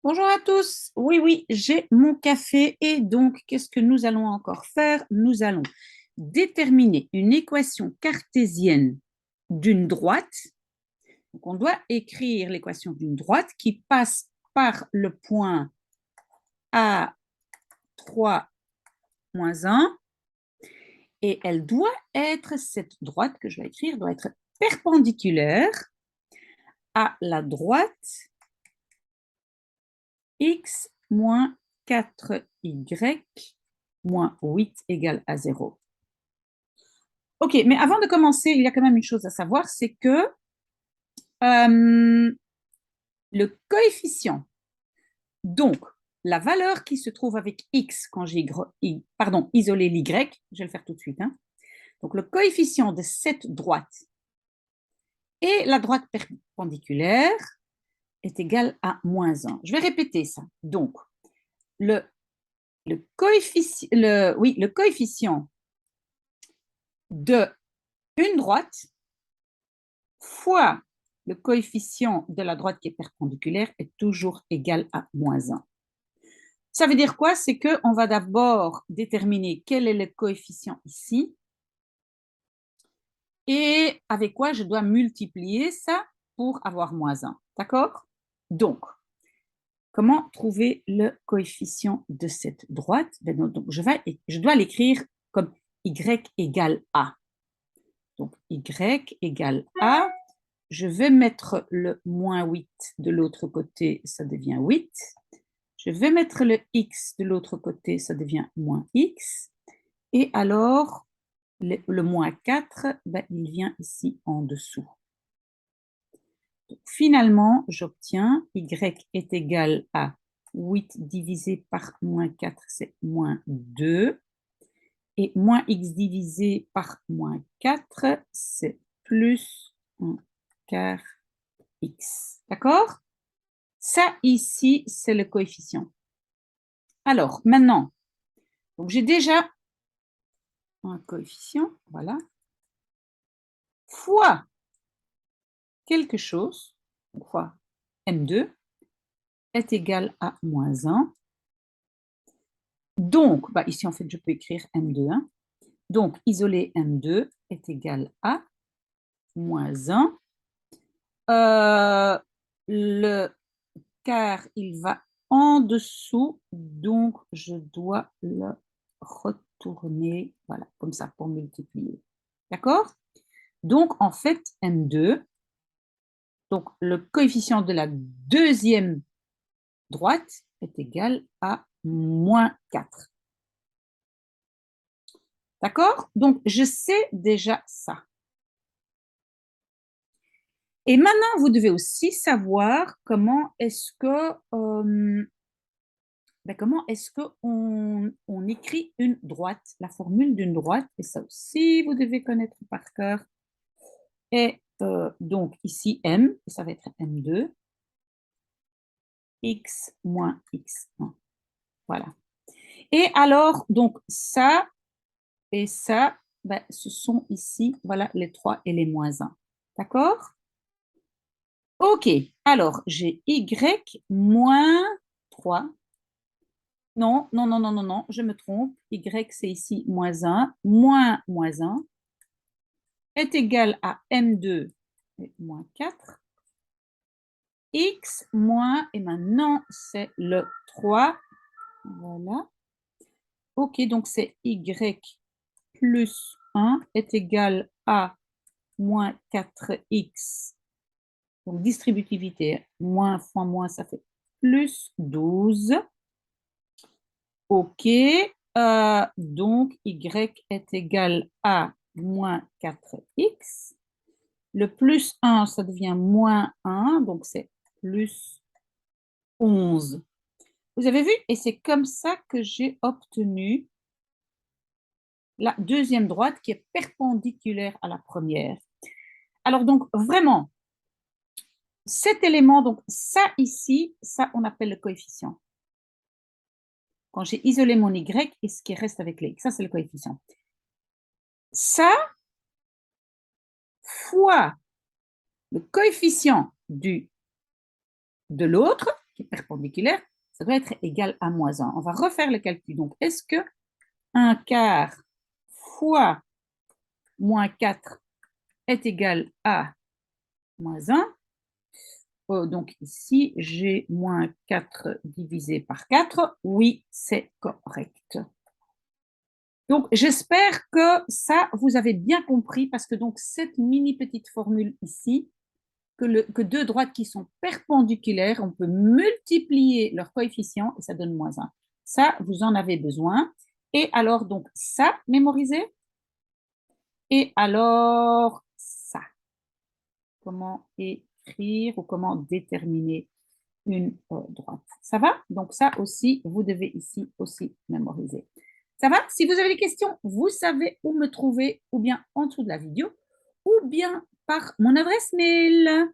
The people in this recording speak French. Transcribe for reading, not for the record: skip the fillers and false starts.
Bonjour à tous. Oui, oui, j'ai mon café et donc, qu'est-ce que nous allons encore faire? Nous allons déterminer une équation cartésienne d'une droite. Donc, on doit écrire l'équation d'une droite qui passe par le point A3 moins 1 et elle doit être, cette droite que je vais écrire, doit être perpendiculaire à la droite x moins 4y moins 8 égale à 0. Ok, mais avant de commencer, il y a quand même une chose à savoir, c'est que le coefficient, donc la valeur qui se trouve avec x quand j'ai isolé l'y, je vais le faire tout de suite, hein. Donc le coefficient de cette droite et la droite perpendiculaire est égal à moins 1. Je vais répéter ça. Donc, le coefficient de une droite fois le coefficient de la droite qui est perpendiculaire est toujours égal à moins 1. Ça veut dire quoi? C'est qu'on va d'abord déterminer quel est le coefficient ici et avec quoi je dois multiplier ça pour avoir moins 1. D'accord? Donc, comment trouver le coefficient de cette droite? Donc, je dois l'écrire comme y égale a. Donc, y égale a. Je vais mettre le moins 8 de l'autre côté, ça devient 8. Je vais mettre le x de l'autre côté, ça devient moins x. Et alors, le moins 4, ben, il vient ici en dessous. Donc, finalement, j'obtiens y est égal à 8 divisé par moins 4, c'est moins 2. Et moins x divisé par moins 4, c'est plus 1 quart x. D'accord? Ça, ici, c'est le coefficient. Alors, maintenant, donc j'ai déjà un coefficient, voilà, fois quelque chose, fois m2, est égal à moins 1. Donc, bah ici, en fait, je peux écrire m2. Hein. Donc, isolé m2 est égal à moins 1. Le quart, il va en dessous, donc je dois le retourner, voilà, comme ça, pour multiplier. D'accord? Donc, en fait, M2, donc le coefficient de la deuxième droite est égal à moins 4. D'accord? Donc, je sais déjà ça. Et maintenant, vous devez aussi savoir comment est-ce que on écrit une droite, la formule d'une droite, et ça aussi, vous devez connaître par cœur. Et donc, ici, m, ça va être m2, x moins x1. Voilà. Et alors, donc, ça et ça, ben, ce sont ici, voilà, les 3 et les moins 1. D'accord? OK. Alors, j'ai y moins 3. Non, non, non, non, non, non, je me trompe. Y, c'est ici moins 1. Moins 1 est égal à m2 et moins 4. X moins, et maintenant, c'est le 3. Voilà. OK, donc c'est y plus 1 est égal à moins 4x. Donc, distributivité, moins fois moins, ça fait plus 12. OK. Donc, y est égal à moins 4x. Le plus 1, ça devient moins 1, donc c'est plus 11. Vous avez vu? Et c'est comme ça que j'ai obtenu la deuxième droite qui est perpendiculaire à la première. Alors donc, vraiment, cet élément, donc ça ici, ça on appelle le coefficient. Quand j'ai isolé mon y et ce qui reste avec les x, ça c'est le coefficient. Ça fois le coefficient de l'autre, qui est perpendiculaire, ça doit être égal à moins 1. On va refaire le calcul. Donc, est-ce que 1 quart fois moins 4 est égal à moins 1? Donc ici, j'ai moins 4 divisé par 4. Oui, c'est correct. Donc, j'espère que ça, vous avez bien compris, parce que donc cette mini petite formule ici, que deux droites qui sont perpendiculaires, on peut multiplier leur coefficient et ça donne moins 1. Ça, vous en avez besoin. Et alors, donc, ça, mémoriser. Et alors, ça. Comment écrire ou comment déterminer une droite. Ça va? Donc, ça aussi, vous devez ici aussi mémoriser. Ça va? Si vous avez des questions, vous savez où me trouver, ou bien en dessous de la vidéo, ou bien par mon adresse mail.